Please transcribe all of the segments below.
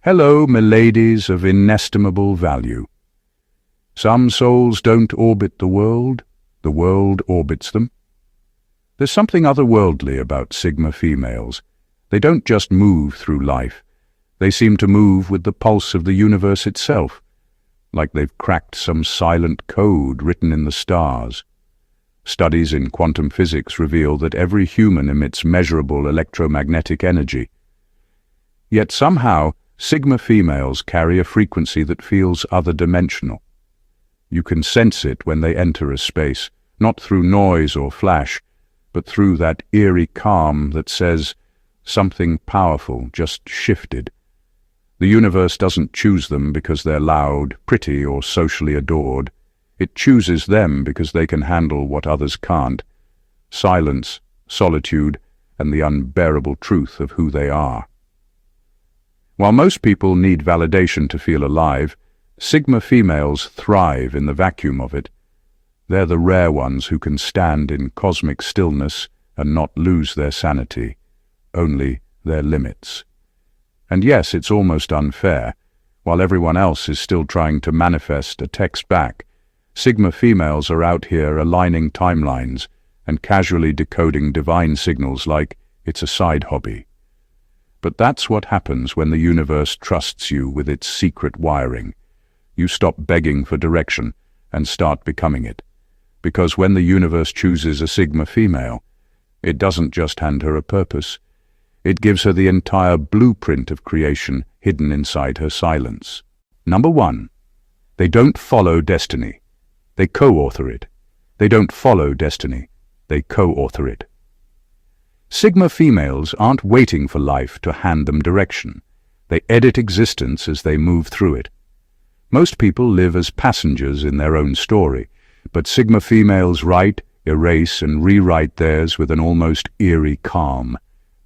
Hello, miladies of inestimable value. Some souls don't orbit the world orbits them. There's something otherworldly about Sigma females. They don't just move through life. They seem to move with the pulse of the universe itself, like they've cracked some silent code written in the stars. Studies in quantum physics reveal that every human emits measurable electromagnetic energy. Yet somehow, Sigma females carry a frequency that feels other-dimensional. You can sense it when they enter a space, not through noise or flash, but through that eerie calm that says, something powerful just shifted. The universe doesn't choose them because they're loud, pretty, or socially adored. It chooses them because they can handle what others can't: silence, solitude, and the unbearable truth of who they are. While most people need validation to feel alive, Sigma females thrive in the vacuum of it. They're the rare ones who can stand in cosmic stillness and not lose their sanity, only their limits. And yes, it's almost unfair. While everyone else is still trying to manifest a text back, Sigma females are out here aligning timelines and casually decoding divine signals like it's a side hobby. But that's what happens when the universe trusts you with its secret wiring. You stop begging for direction and start becoming it. Because when the universe chooses a Sigma female, it doesn't just hand her a purpose. It gives her the entire blueprint of creation hidden inside her silence. Number 1. They don't follow destiny. They co-author it. They don't follow destiny. They co-author it. Sigma females aren't waiting for life to hand them direction. They edit existence as they move through it. Most people live as passengers in their own story, but Sigma females write, erase, and rewrite theirs with an almost eerie calm.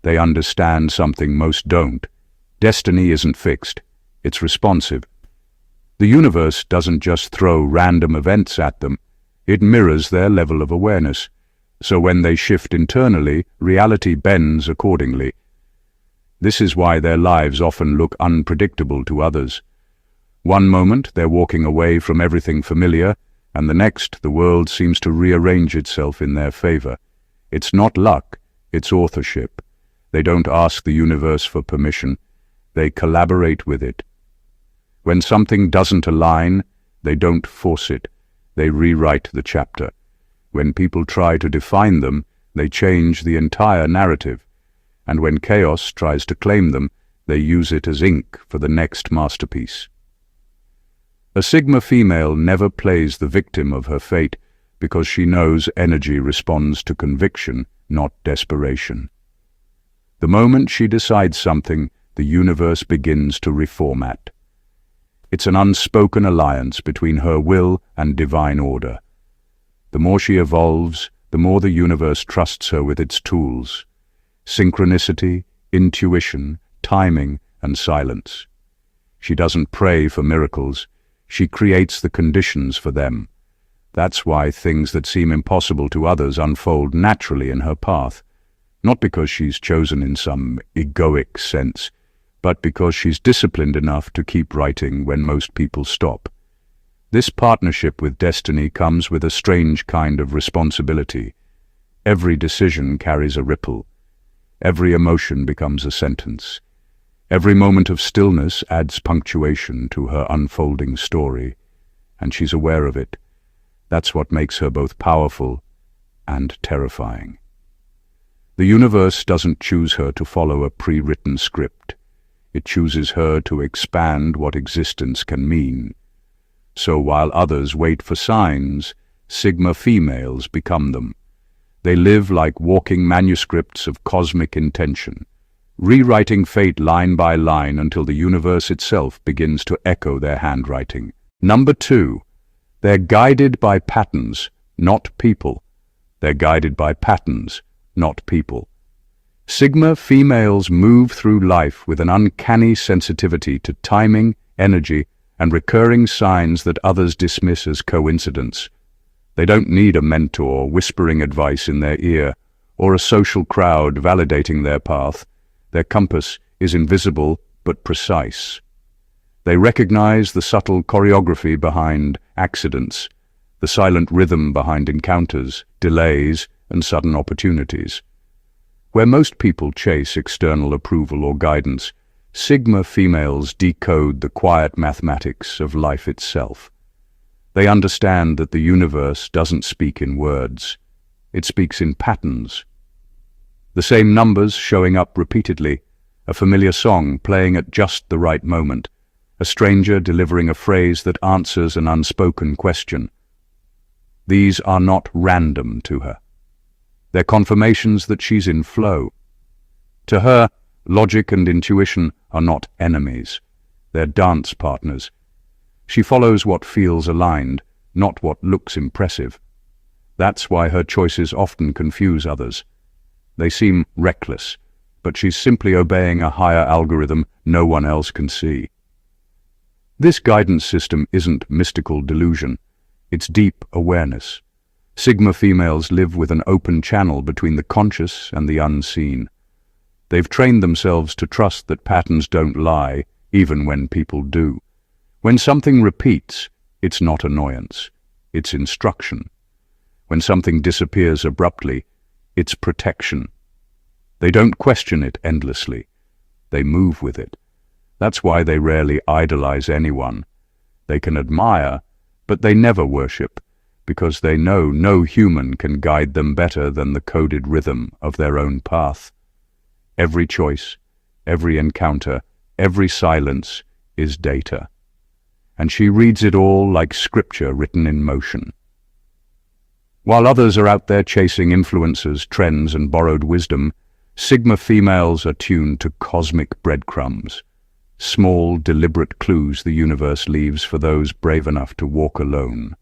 They understand something most don't. Destiny isn't fixed. It's responsive. The universe doesn't just throw random events at them. It mirrors their level of awareness. So when they shift internally, reality bends accordingly. This is why their lives often look unpredictable to others. One moment they're walking away from everything familiar, and the next the world seems to rearrange itself in their favor. It's not luck, it's authorship. They don't ask the universe for permission. They collaborate with it. When something doesn't align, they don't force it. They rewrite the chapter. When people try to define them, they change the entire narrative. And when chaos tries to claim them, they use it as ink for the next masterpiece. A Sigma female never plays the victim of her fate because she knows energy responds to conviction, not desperation. The moment she decides something, the universe begins to reformat. It's an unspoken alliance between her will and divine order. The more she evolves, the more the universe trusts her with its tools: synchronicity, intuition, timing, and silence. She doesn't pray for miracles. She creates the conditions for them. That's why things that seem impossible to others unfold naturally in her path, not because she's chosen in some egoic sense, but because she's disciplined enough to keep writing when most people stop. This partnership with destiny comes with a strange kind of responsibility. Every decision carries a ripple. Every emotion becomes a sentence. Every moment of stillness adds punctuation to her unfolding story, and she's aware of it. That's what makes her both powerful and terrifying. The universe doesn't choose her to follow a pre-written script. It chooses her to expand what existence can mean. So while others wait for signs, Sigma females become them. They live like walking manuscripts of cosmic intention, rewriting fate line by line until the universe itself begins to echo their handwriting. Number 2. They're guided by patterns, not people. They're guided by patterns, not people. Sigma females move through life with an uncanny sensitivity to timing, energy, and recurring signs that others dismiss as coincidence. They don't need a mentor whispering advice in their ear, or a social crowd validating their path. Their compass is invisible but precise. They recognize the subtle choreography behind accidents, the silent rhythm behind encounters, delays, and sudden opportunities. Where most people chase external approval or guidance, Sigma females decode the quiet mathematics of life itself. They understand that the universe doesn't speak in words. It speaks in patterns. The same numbers showing up repeatedly, a familiar song playing at just the right moment, a stranger delivering a phrase that answers an unspoken question. These are not random to her. They're confirmations that she's in flow. To her, logic and intuition are not enemies. They're dance partners. She follows what feels aligned, not what looks impressive. That's why her choices often confuse others. They seem reckless, but she's simply obeying a higher algorithm no one else can see. This guidance system isn't mystical delusion. It's deep awareness. Sigma females live with an open channel between the conscious and the unseen. They've trained themselves to trust that patterns don't lie, even when people do. When something repeats, it's not annoyance, it's instruction. When something disappears abruptly, it's protection. They don't question it endlessly. They move with it. That's why they rarely idolize anyone. They can admire, but they never worship, because they know no human can guide them better than the coded rhythm of their own path. Every choice, every encounter, every silence is data. And she reads it all like scripture written in motion. While others are out there chasing influences, trends, and borrowed wisdom, Sigma females are tuned to cosmic breadcrumbs, small, deliberate clues the universe leaves for those brave enough to walk alone.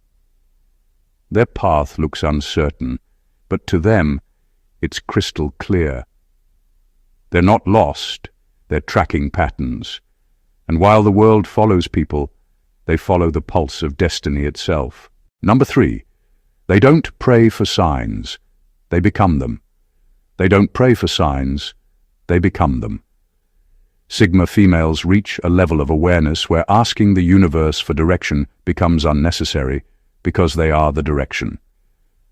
Their path looks uncertain, but to them, it's crystal clear. They're not lost, they're tracking patterns. And while the world follows people, they follow the pulse of destiny itself. Number 3, they don't pray for signs, they become them. They don't pray for signs, they become them. Sigma females reach a level of awareness where asking the universe for direction becomes unnecessary because they are the direction.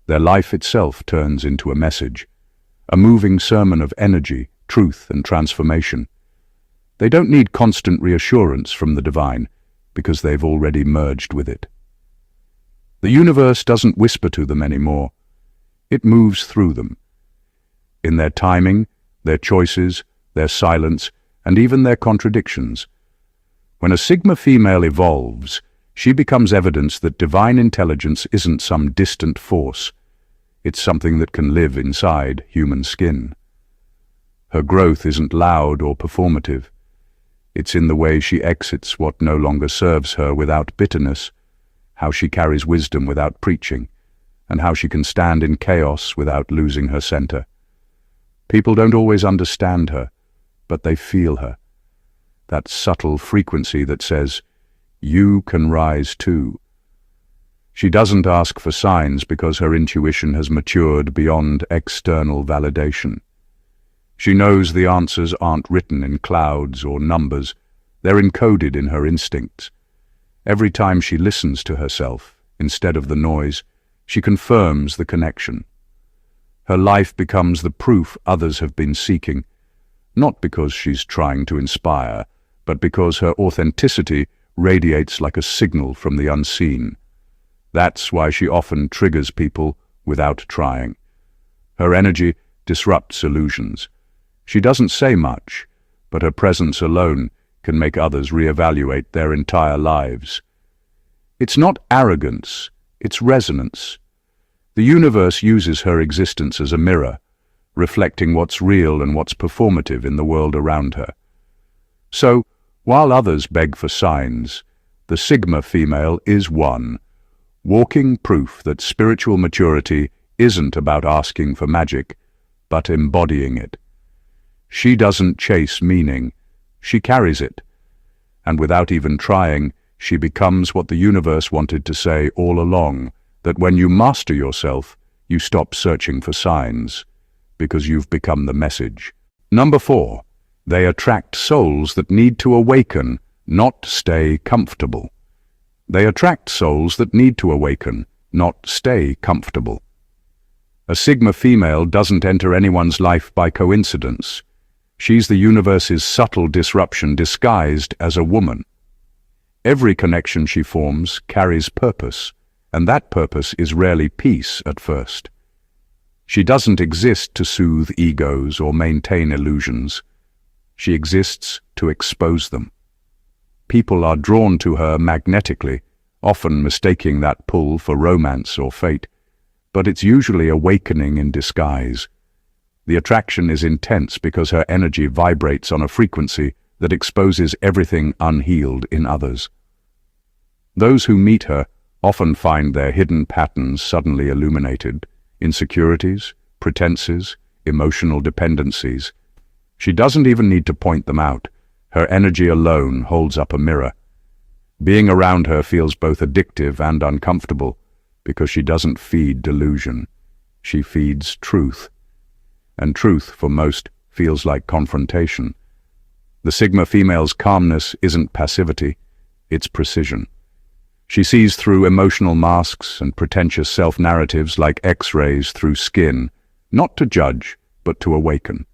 Their life itself turns into a message, a moving sermon of energy, truth, and transformation. They don't need constant reassurance from the divine because they've already merged with it. The universe doesn't whisper to them anymore. It moves through them. In their timing, their choices, their silence, and even their contradictions. When a Sigma female evolves, she becomes evidence that divine intelligence isn't some distant force. It's something that can live inside human skin. Her growth isn't loud or performative. It's in the way she exits what no longer serves her without bitterness, how she carries wisdom without preaching, and how she can stand in chaos without losing her center. People don't always understand her, but they feel her. That subtle frequency that says, "You can rise too." She doesn't ask for signs because her intuition has matured beyond external validation. She knows the answers aren't written in clouds or numbers, they're encoded in her instincts. Every time she listens to herself, instead of the noise, she confirms the connection. Her life becomes the proof others have been seeking, not because she's trying to inspire, but because her authenticity radiates like a signal from the unseen. That's why she often triggers people without trying. Her energy disrupts illusions. She doesn't say much, but her presence alone can make others reevaluate their entire lives. It's not arrogance, it's resonance. The universe uses her existence as a mirror, reflecting what's real and what's performative in the world around her. So, while others beg for signs, the Sigma female is one, walking proof that spiritual maturity isn't about asking for magic, but embodying it. She doesn't chase meaning, she carries it. And without even trying, she becomes what the universe wanted to say all along, that when you master yourself, you stop searching for signs, because you've become the message. Number 4, they attract souls that need to awaken, not stay comfortable. They attract souls that need to awaken, not stay comfortable. A Sigma female doesn't enter anyone's life by coincidence. She's the universe's subtle disruption disguised as a woman. Every connection she forms carries purpose, and that purpose is rarely peace at first. She doesn't exist to soothe egos or maintain illusions. She exists to expose them. People are drawn to her magnetically, often mistaking that pull for romance or fate, but it's usually awakening in disguise. The attraction is intense because her energy vibrates on a frequency that exposes everything unhealed in others. Those who meet her often find their hidden patterns suddenly illuminated: insecurities, pretenses, emotional dependencies. She doesn't even need to point them out. Her energy alone holds up a mirror. Being around her feels both addictive and uncomfortable because she doesn't feed delusion. She feeds truth. And truth, for most, feels like confrontation. The Sigma female's calmness isn't passivity, it's precision. She sees through emotional masks and pretentious self-narratives like X-rays through skin, not to judge, but to awaken.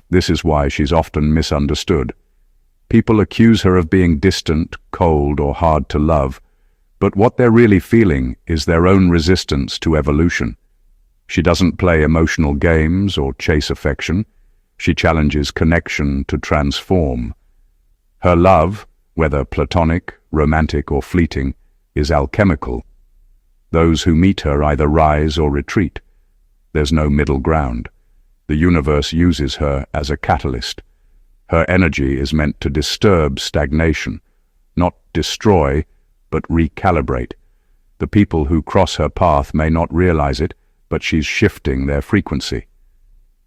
This is why she's often misunderstood. People accuse her of being distant, cold, or hard to love, but what they're really feeling is their own resistance to evolution. She doesn't play emotional games or chase affection. She challenges connection to transform. Her love, whether platonic, romantic, or fleeting, is alchemical. Those who meet her either rise or retreat. There's no middle ground. The universe uses her as a catalyst. Her energy is meant to disturb stagnation, not destroy, but recalibrate. The people who cross her path may not realize it, but she's shifting their frequency.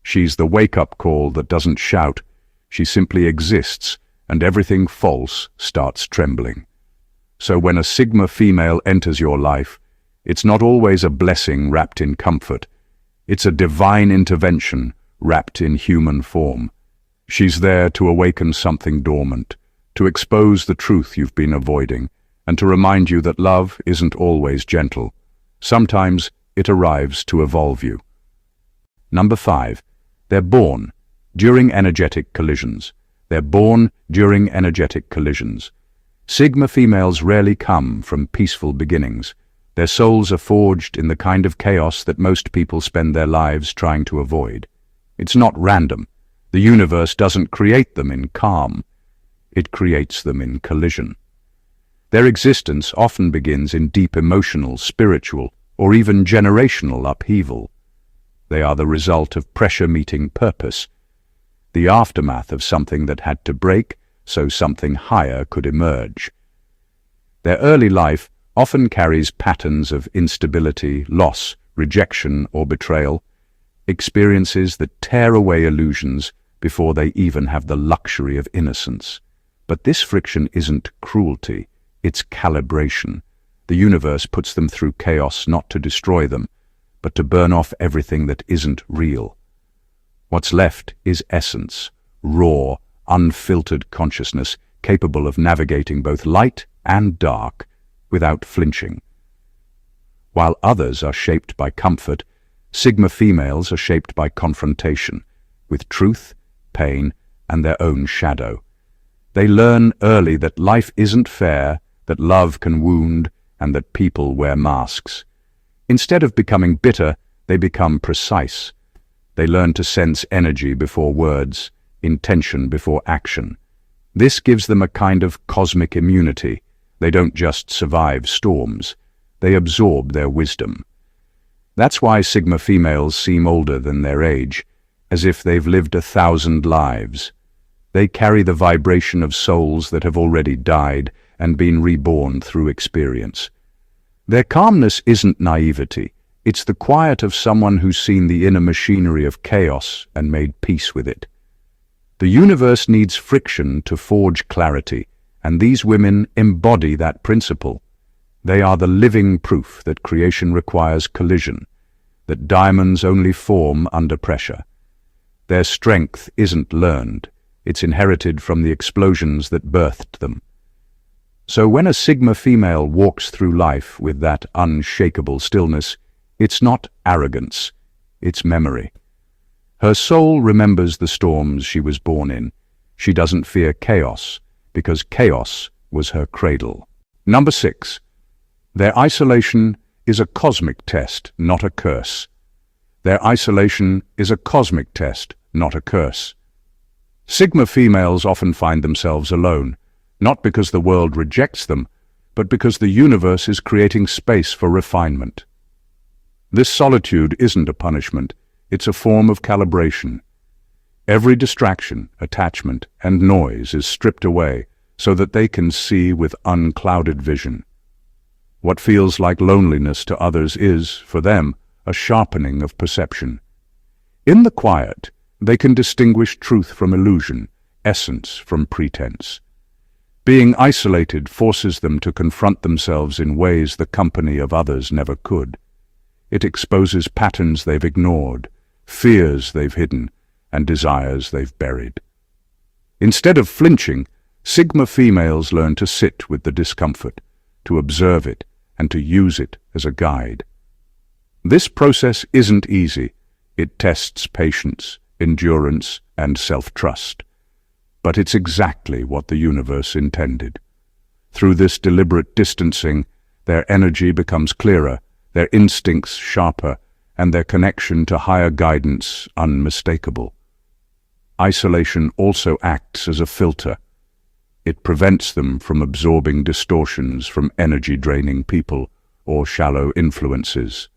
She's the wake-up call that doesn't shout. She simply exists, and everything false starts trembling. So when a Sigma female enters your life, it's not always a blessing wrapped in comfort. It's a divine intervention wrapped in human form. She's there to awaken something dormant, to expose the truth you've been avoiding, and to remind you that love isn't always gentle. Sometimes it arrives to evolve you. Number 5. They're born during energetic collisions. They're born during energetic collisions. Sigma females rarely come from peaceful beginnings. Their souls are forged in the kind of chaos that most people spend their lives trying to avoid. It's not random. The universe doesn't create them in calm. It creates them in collision. Their existence often begins in deep emotional, spiritual, or even generational upheaval. They are the result of pressure meeting purpose, the aftermath of something that had to break so something higher could emerge. Their early life often carries patterns of instability, loss, rejection, or betrayal, experiences that tear away illusions before they even have the luxury of innocence. But this friction isn't cruelty, it's calibration. The universe puts them through chaos not to destroy them, but to burn off everything that isn't real. What's left is essence, raw, unfiltered consciousness capable of navigating both light and dark without flinching. While others are shaped by comfort, Sigma females are shaped by confrontation, with truth, pain, and their own shadow. They learn early that life isn't fair, that love can wound, and that people wear masks. Instead of becoming bitter, they become precise. They learn to sense energy before words, intention before action. This gives them a kind of cosmic immunity. They don't just survive storms, they absorb their wisdom. That's why Sigma females seem older than their age, as if they've lived 1,000 lives. They carry the vibration of souls that have already died and been reborn through experience. Their calmness isn't naivety, it's the quiet of someone who's seen the inner machinery of chaos and made peace with it. The universe needs friction to forge clarity, and these women embody that principle. They are the living proof that creation requires collision, that diamonds only form under pressure. Their strength isn't learned, it's inherited from the explosions that birthed them. So when a Sigma female walks through life with that unshakable stillness, it's not arrogance, it's memory. Her soul remembers the storms she was born in. She doesn't fear chaos, because chaos was her cradle. Number 6. Their isolation is a cosmic test, not a curse. Their isolation is a cosmic test, not a curse. Sigma females often find themselves alone, not because the world rejects them, but because the universe is creating space for refinement. This solitude isn't a punishment, it's a form of calibration. Every distraction, attachment, and noise is stripped away so that they can see with unclouded vision. What feels like loneliness to others is, for them, a sharpening of perception. In the quiet, they can distinguish truth from illusion, essence from pretense. Being isolated forces them to confront themselves in ways the company of others never could. It exposes patterns they've ignored, fears they've hidden, and desires they've buried. Instead of flinching, Sigma females learn to sit with the discomfort, to observe it, and to use it as a guide. This process isn't easy. It tests patience, endurance, and self-trust. But it's exactly what the universe intended. Through this deliberate distancing, their energy becomes clearer, their instincts sharper, and their connection to higher guidance unmistakable. Isolation also acts as a filter. It prevents them from absorbing distortions from energy-draining people or shallow influences.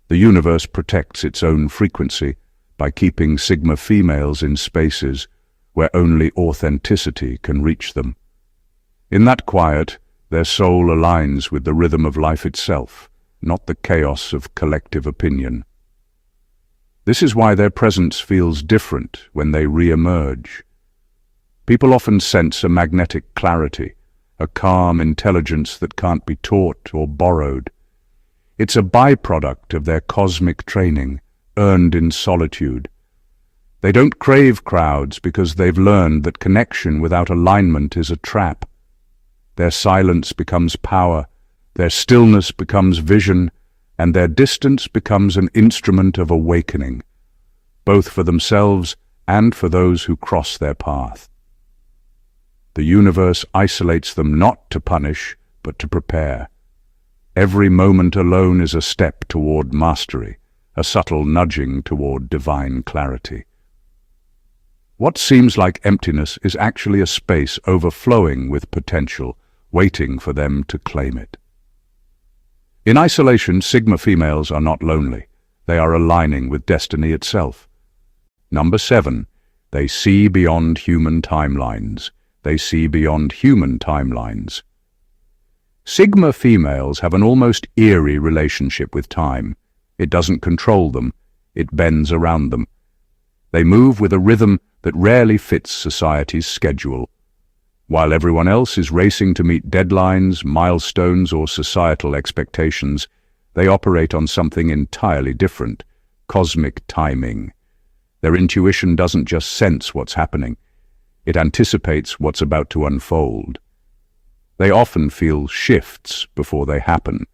The universe protects its own frequency by keeping Sigma females in spaces where only authenticity can reach them. In that quiet, their soul aligns with the rhythm of life itself, not the chaos of collective opinion. This is why their presence feels different when they re-emerge. People often sense a magnetic clarity, a calm intelligence that can't be taught or borrowed. It's a byproduct of their cosmic training, earned in solitude. They don't crave crowds because they've learned that connection without alignment is a trap. Their silence becomes power, their stillness becomes vision, and their distance becomes an instrument of awakening, both for themselves and for those who cross their path. The universe isolates them not to punish, but to prepare. Every moment alone is a step toward mastery, a subtle nudging toward divine clarity. What seems like emptiness is actually a space overflowing with potential, waiting for them to claim it. In isolation, Sigma females are not lonely. They are aligning with destiny itself. Number 7. They see beyond human timelines. They see beyond human timelines. Sigma females have an almost eerie relationship with time. It doesn't control them, it bends around them. They move with a rhythm that rarely fits society's schedule. While everyone else is racing to meet deadlines, milestones, or societal expectations, they operate on something entirely different: cosmic timing. Their intuition doesn't just sense what's happening, it anticipates what's about to unfold. They often feel shifts before they happen.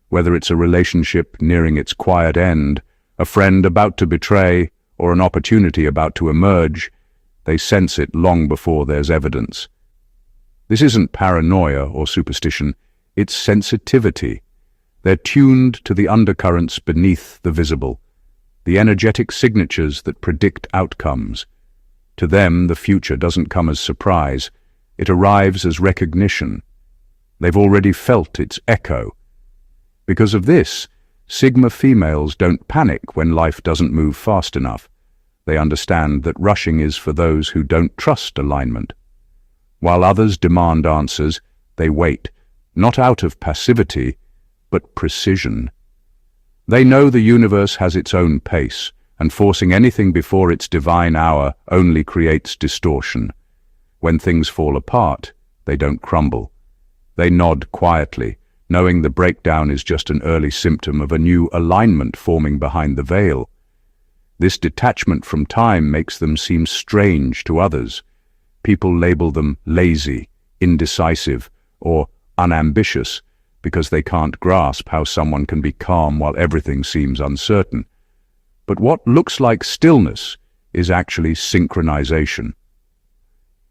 Whether it's a relationship nearing its quiet end, a friend about to betray, or an opportunity about to emerge, they sense it long before there's evidence. This isn't paranoia or superstition, it's sensitivity. They're tuned to the undercurrents beneath the visible, the energetic signatures that predict outcomes. To them, the future doesn't come as surprise, it arrives as recognition. They've already felt its echo. Because of this, Sigma females don't panic when life doesn't move fast enough. They understand that rushing is for those who don't trust alignment. While others demand answers, they wait, not out of passivity, but precision. They know the universe has its own pace, and forcing anything before its divine hour only creates distortion. When things fall apart, they don't crumble. They nod quietly, knowing the breakdown is just an early symptom of a new alignment forming behind the veil. This detachment from time makes them seem strange to others. People label them lazy, indecisive, or unambitious because they can't grasp how someone can be calm while everything seems uncertain. But what looks like stillness is actually synchronization.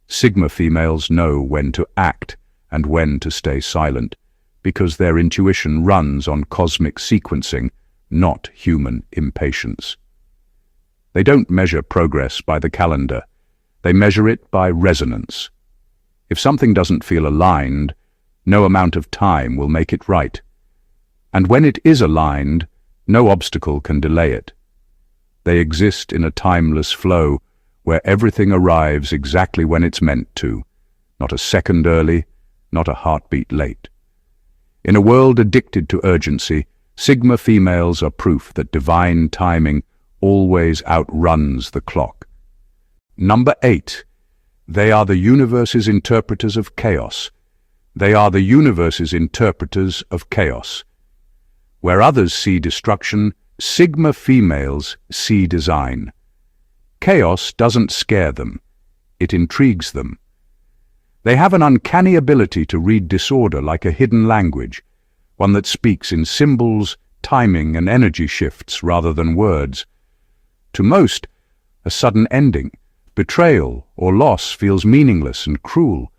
Sigma females know when to act and when to stay silent, because their intuition runs on cosmic sequencing, not human impatience. They don't measure progress by the calendar. They measure it by resonance. If something doesn't feel aligned, no amount of time will make it right. And when it is aligned, no obstacle can delay it. They exist in a timeless flow where everything arrives exactly when it's meant to, not a second early, not a heartbeat late. In a world addicted to urgency, Sigma females are proof that divine timing always outruns the clock. Number 8. They are the universe's interpreters of chaos. They are the universe's interpreters of chaos. Where others see destruction, Sigma females see design. Chaos doesn't scare them. It intrigues them. They have an uncanny ability to read disorder like a hidden language, one that speaks in symbols, timing, and energy shifts rather than words. To most, a sudden ending, betrayal, or loss feels meaningless and cruel.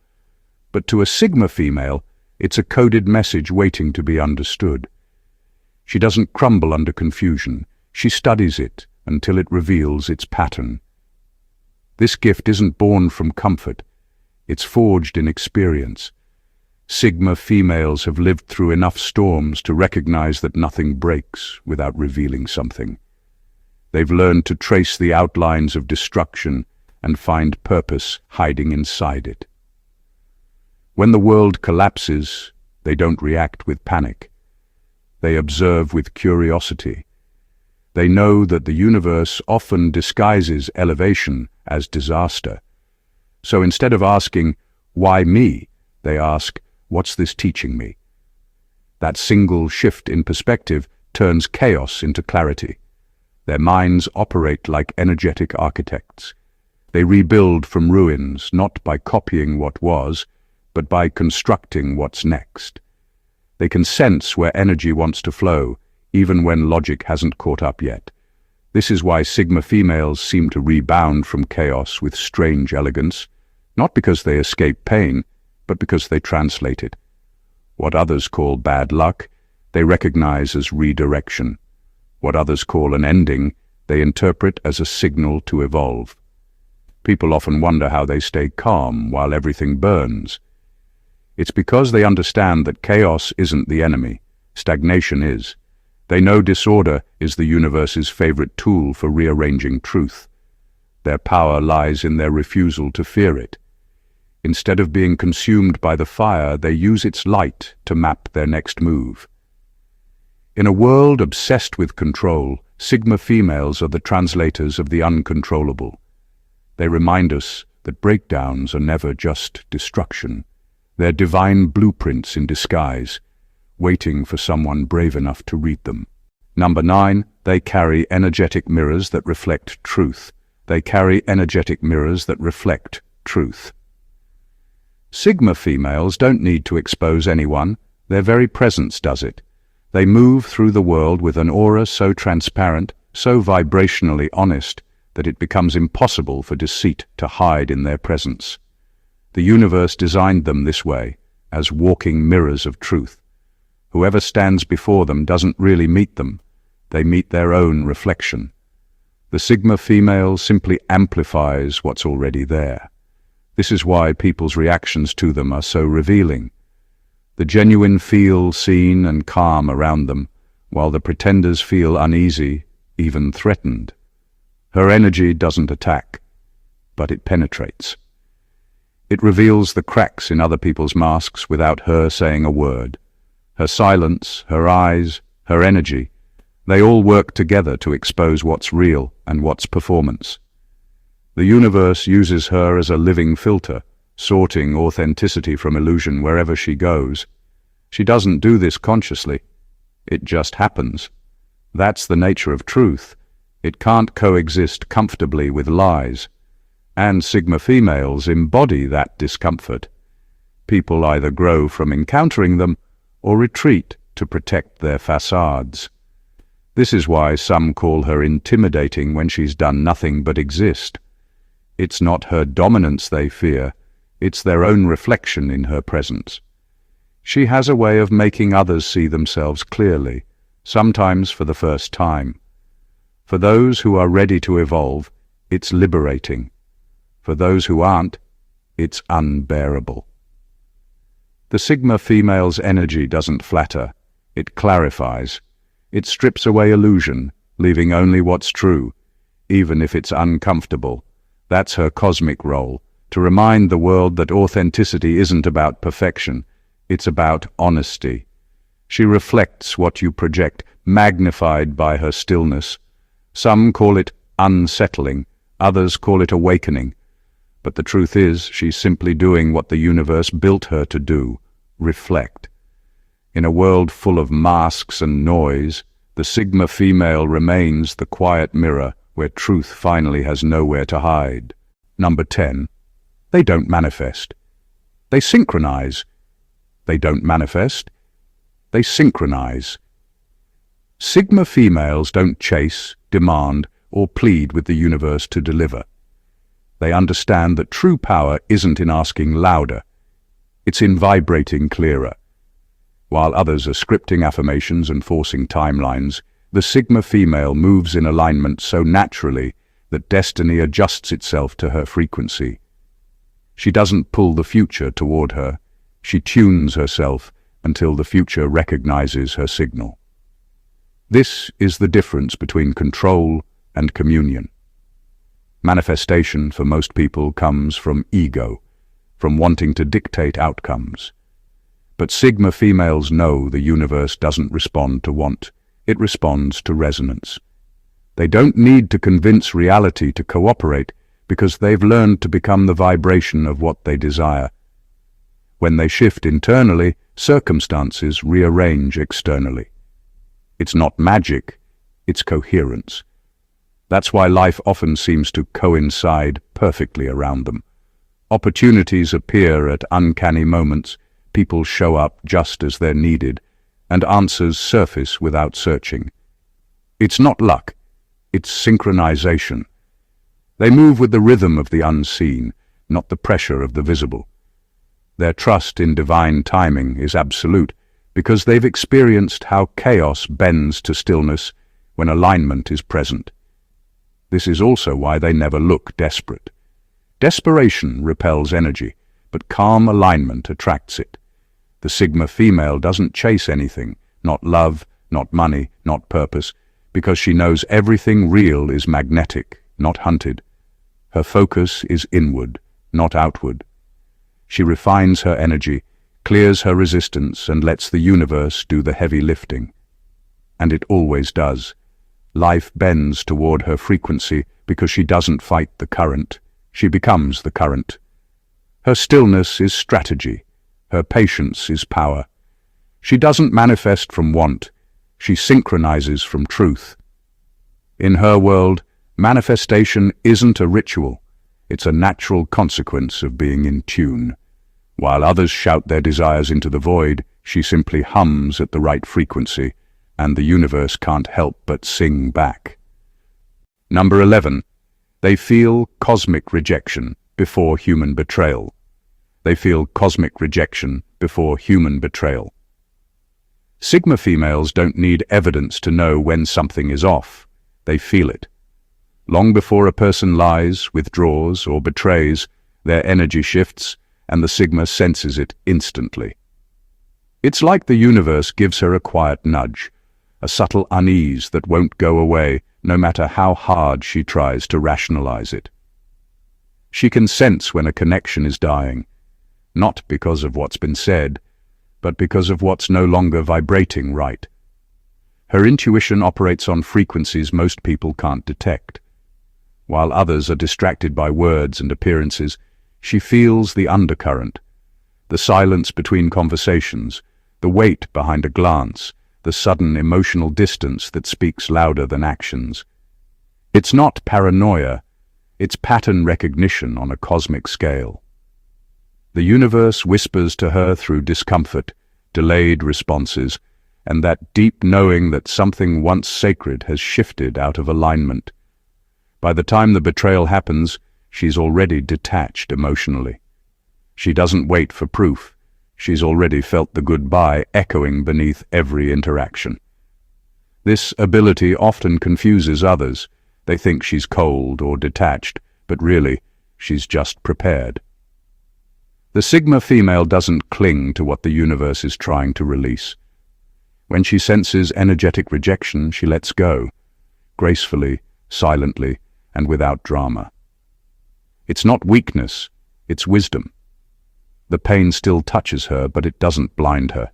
But to a Sigma female, it's a coded message waiting to be understood. She doesn't crumble under confusion. She studies it until it reveals its pattern. This gift isn't born from comfort. It's forged in experience. Sigma females have lived through enough storms to recognize that nothing breaks without revealing something. They've learned to trace the outlines of destruction and find purpose hiding inside it. When the world collapses, they don't react with panic. They observe with curiosity. They know that the universe often disguises elevation as disaster. So instead of asking, "Why me?" they ask, "What's this teaching me?" That single shift in perspective turns chaos into clarity. Their minds operate like energetic architects. They rebuild from ruins, not by copying what was, but by constructing what's next. They can sense where energy wants to flow, even when logic hasn't caught up yet. This is why Sigma females seem to rebound from chaos with strange elegance, not because they escape pain, but because they translate it. What others call bad luck, they recognize as redirection. What others call an ending, they interpret as a signal to evolve. People often wonder how they stay calm while everything burns. It's because they understand that chaos isn't the enemy, stagnation is. They know disorder is the universe's favorite tool for rearranging truth. Their power lies in their refusal to fear it. Instead of being consumed by the fire, they use its light to map their next move. In a world obsessed with control, Sigma females are the translators of the uncontrollable. They remind us that breakdowns are never just destruction. They're divine blueprints in disguise, waiting for someone brave enough to read them. Number 9, they carry energetic mirrors that reflect truth. They carry energetic mirrors that reflect truth. Sigma females don't need to expose anyone. Their very presence does it. They move through the world with an aura so transparent, so vibrationally honest, that it becomes impossible for deceit to hide in their presence. The universe designed them this way, as walking mirrors of truth. Whoever stands before them doesn't really meet them. They meet their own reflection. The Sigma female simply amplifies what's already there. This is why people's reactions to them are so revealing. The genuine feel seen and calm around them, while the pretenders feel uneasy, even threatened. Her energy doesn't attack, but it penetrates. It reveals the cracks in other people's masks without her saying a word. Her silence, her eyes, her energy, they all work together to expose what's real and what's performance. The universe uses her as a living filter, sorting authenticity from illusion wherever she goes. She doesn't do this consciously. It just happens. That's the nature of truth. It can't coexist comfortably with lies. And Sigma females embody that discomfort. people either grow from encountering them or retreat to protect their facades. This is why some call her intimidating when she's done nothing but exist. It's not her dominance they fear, it's their own reflection in her presence. She has a way of making others see themselves clearly, sometimes for the first time. For those who are ready to evolve, it's liberating. For those who aren't, it's unbearable. The Sigma female's energy doesn't flatter, it clarifies. It strips away illusion, leaving only what's true, even if it's uncomfortable. That's her cosmic role, to remind the world that authenticity isn't about perfection, it's about honesty. She reflects what you project, magnified by her stillness. Some call it unsettling, others call it awakening. But the truth is, she's simply doing what the universe built her to do, reflect. In a world full of masks and noise, the Sigma female remains the quiet mirror where truth finally has nowhere to hide. Number 10. They don't manifest. They synchronize. They don't manifest. They synchronize. Sigma females don't chase, demand, or plead with the universe to deliver. They understand that true power isn't in asking louder, it's in vibrating clearer. While others are scripting affirmations and forcing timelines, the Sigma female moves in alignment so naturally that destiny adjusts itself to her frequency. She doesn't pull the future toward her, she tunes herself until the future recognizes her signal. This is the difference between control and communion. Manifestation for most people comes from ego, from wanting to dictate outcomes. But Sigma females know the universe doesn't respond to want, it responds to resonance. They don't need to convince reality to cooperate because they've learned to become the vibration of what they desire. When they shift internally, circumstances rearrange externally. It's not magic, it's coherence. That's why life often seems to coincide perfectly around them. Opportunities appear at uncanny moments, people show up just as they're needed, and answers surface without searching. It's not luck, it's synchronization. They move with the rhythm of the unseen, not the pressure of the visible. Their trust in divine timing is absolute because they've experienced how chaos bends to stillness when alignment is present. This is also why they never look desperate. Desperation repels energy, but calm alignment attracts it. The Sigma female doesn't chase anything, not love, not money, not purpose, because she knows everything real is magnetic, not hunted. Her focus is inward, not outward. She refines her energy, clears her resistance, and lets the universe do the heavy lifting. And it always does. Life bends toward her frequency because she doesn't fight the current. She becomes the current. Her stillness is strategy. Her patience is power. She doesn't manifest from want. She synchronizes from truth. In her world, manifestation isn't a ritual. It's a natural consequence of being in tune. While others shout their desires into the void, she simply hums at the right frequency, and the universe can't help but sing back. Number 11. They feel cosmic rejection before human betrayal. They feel cosmic rejection before human betrayal. Sigma females don't need evidence to know when something is off. They feel it. Long before a person lies, withdraws, or betrays, their energy shifts, and the Sigma senses it instantly. It's like the universe gives her a quiet nudge, a subtle unease that won't go away no matter how hard she tries to rationalize it. She can sense when a connection is dying, not because of what's been said, but because of what's no longer vibrating right. Her intuition operates on frequencies most people can't detect. While others are distracted by words and appearances, she feels the undercurrent, the silence between conversations, the weight behind a glance, the sudden emotional distance that speaks louder than actions. It's not paranoia, it's pattern recognition on a cosmic scale. The universe whispers to her through discomfort, delayed responses, and that deep knowing that something once sacred has shifted out of alignment. By the time the betrayal happens, she's already detached emotionally. She doesn't wait for proof. She's already felt the goodbye echoing beneath every interaction. This ability often confuses others. They think she's cold or detached, but really, she's just prepared. The Sigma female doesn't cling to what the universe is trying to release. When she senses energetic rejection, she lets go, gracefully, silently, and without drama. It's not weakness, it's wisdom. The pain still touches her, but it doesn't blind her.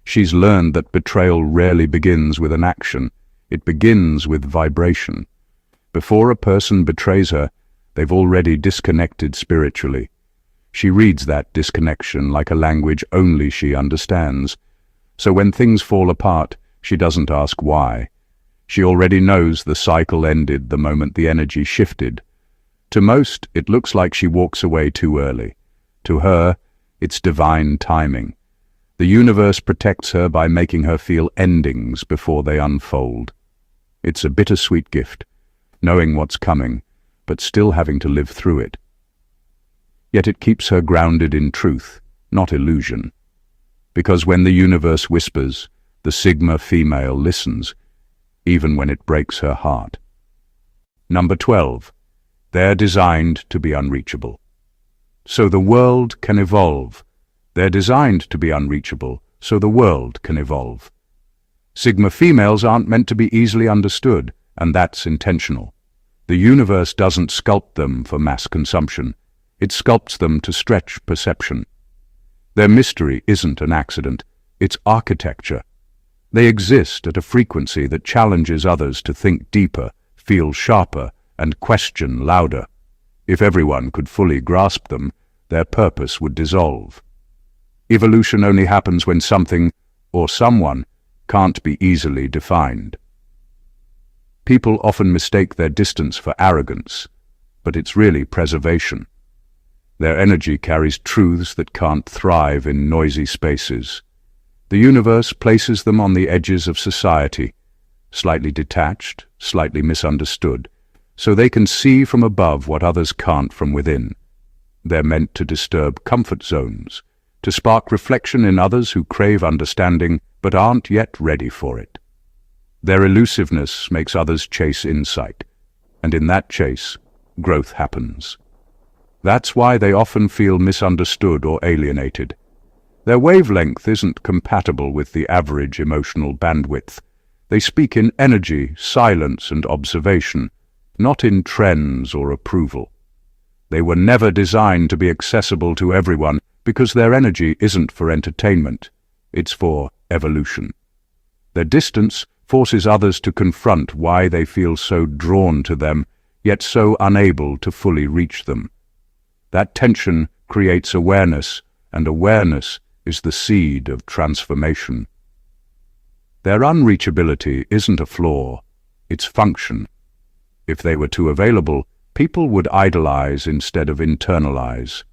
She's learned that betrayal rarely begins with an action. It begins with vibration. Before a person betrays her, they've already disconnected spiritually. She reads that disconnection like a language only she understands. So when things fall apart, she doesn't ask why. She already knows the cycle ended the moment the energy shifted. To most, it looks like she walks away too early. To her, it's divine timing. The universe protects her by making her feel endings before they unfold. It's a bittersweet gift, knowing what's coming, but still having to live through it. Yet it keeps her grounded in truth, not illusion. Because when the universe whispers, the Sigma female listens, even when it breaks her heart. Number 12. They're designed to be unreachable. So the world can evolve. They're designed to be unreachable, so the world can evolve. Sigma females aren't meant to be easily understood, and that's intentional. The universe doesn't sculpt them for mass consumption. It sculpts them to stretch perception. Their mystery isn't an accident, it's architecture. They exist at a frequency that challenges others to think deeper, feel sharper, and question louder. If everyone could fully grasp them, their purpose would dissolve. Evolution only happens when something, or someone, can't be easily defined. People often mistake their distance for arrogance, but it's really preservation. Their energy carries truths that can't thrive in noisy spaces. The universe places them on the edges of society, slightly detached, slightly misunderstood, so they can see from above what others can't from within. They're meant to disturb comfort zones, to spark reflection in others who crave understanding but aren't yet ready for it. Their elusiveness makes others chase insight, and in that chase, growth happens. That's why they often feel misunderstood or alienated. Their wavelength isn't compatible with the average emotional bandwidth. They speak in energy, silence, and observation, not in trends or approval. They were never designed to be accessible to everyone because their energy isn't for entertainment, it's for evolution. Their distance forces others to confront why they feel so drawn to them, yet so unable to fully reach them. That tension creates awareness, and awareness is the seed of transformation. Their unreachability isn't a flaw, it's function. If they were too available, people would idolize instead of internalize.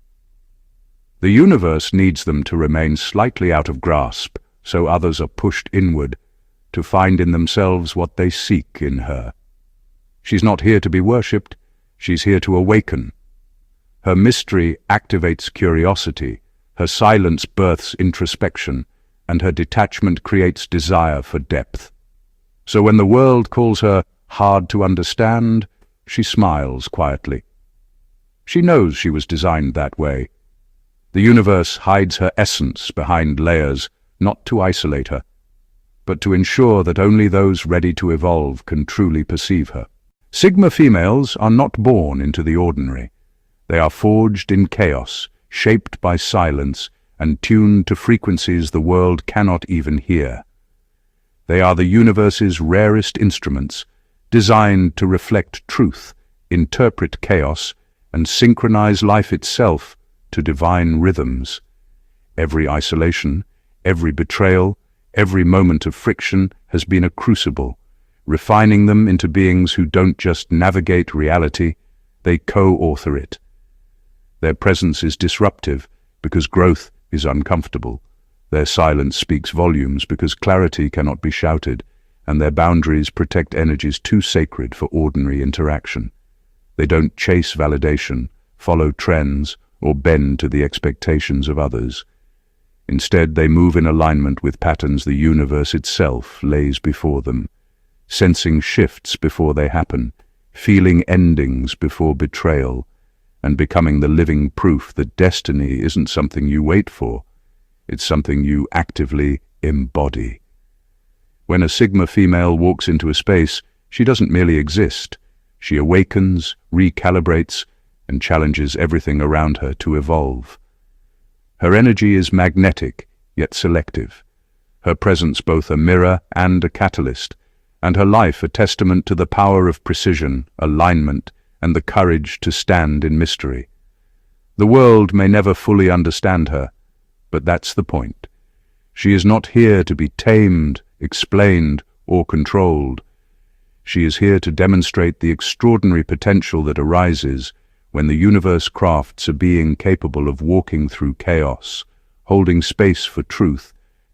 The universe needs them to remain slightly out of grasp, so others are pushed inward, to find in themselves what they seek in her. She's not here to be worshipped, she's here to awaken. Her mystery activates curiosity, her silence births introspection, and her detachment creates desire for depth. So when the world calls her hard to understand, she smiles quietly. She knows she was designed that way. The universe hides her essence behind layers, not to isolate her, but to ensure that only those ready to evolve can truly perceive her. Sigma females are not born into the ordinary. They are forged in chaos, shaped by silence, and tuned to frequencies the world cannot even hear. They are the universe's rarest instruments, designed to reflect truth, interpret chaos, and synchronize life itself to divine rhythms. Every isolation, every betrayal, every moment of friction has been a crucible, refining them into beings who don't just navigate reality, they co-author it. Their presence is disruptive, because growth is uncomfortable. Their silence speaks volumes because clarity cannot be shouted, and their boundaries protect energies too sacred for ordinary interaction. They don't chase validation, follow trends, or bend to the expectations of others. Instead, they move in alignment with patterns the universe itself lays before them, sensing shifts before they happen, feeling endings before betrayal, and becoming the living proof that destiny isn't something you wait for, it's something you actively embody. When a Sigma female walks into a space, she doesn't merely exist. She awakens, recalibrates, and challenges everything around her to evolve. Her energy is magnetic, yet selective. Her presence both a mirror and a catalyst, and her life a testament to the power of precision, alignment, and the courage to stand in mystery. The world may never fully understand her, but that's the point. She is not here to be tamed, explained, or controlled. She is here to demonstrate the extraordinary potential that arises when the universe crafts a being capable of walking through chaos, holding space for truth,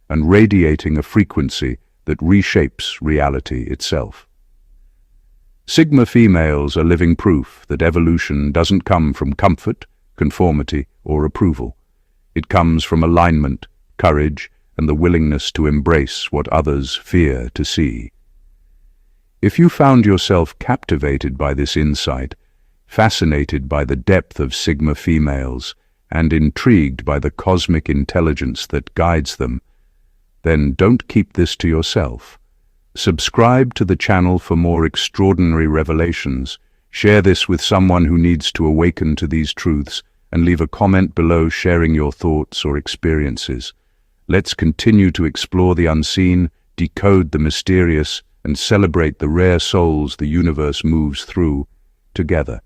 and radiating a frequency that reshapes reality itself. Sigma females are living proof that evolution doesn't come from comfort, conformity, or approval. It comes from alignment, courage, and the willingness to embrace what others fear to see. If you found yourself captivated by this insight, fascinated by the depth of Sigma females, and intrigued by the cosmic intelligence that guides them, then don't keep this to yourself. Subscribe to the channel for more extraordinary revelations, share this with someone who needs to awaken to these truths, and leave a comment below sharing your thoughts or experiences. Let's continue to explore the unseen, decode the mysterious, and celebrate the rare souls the universe moves through together.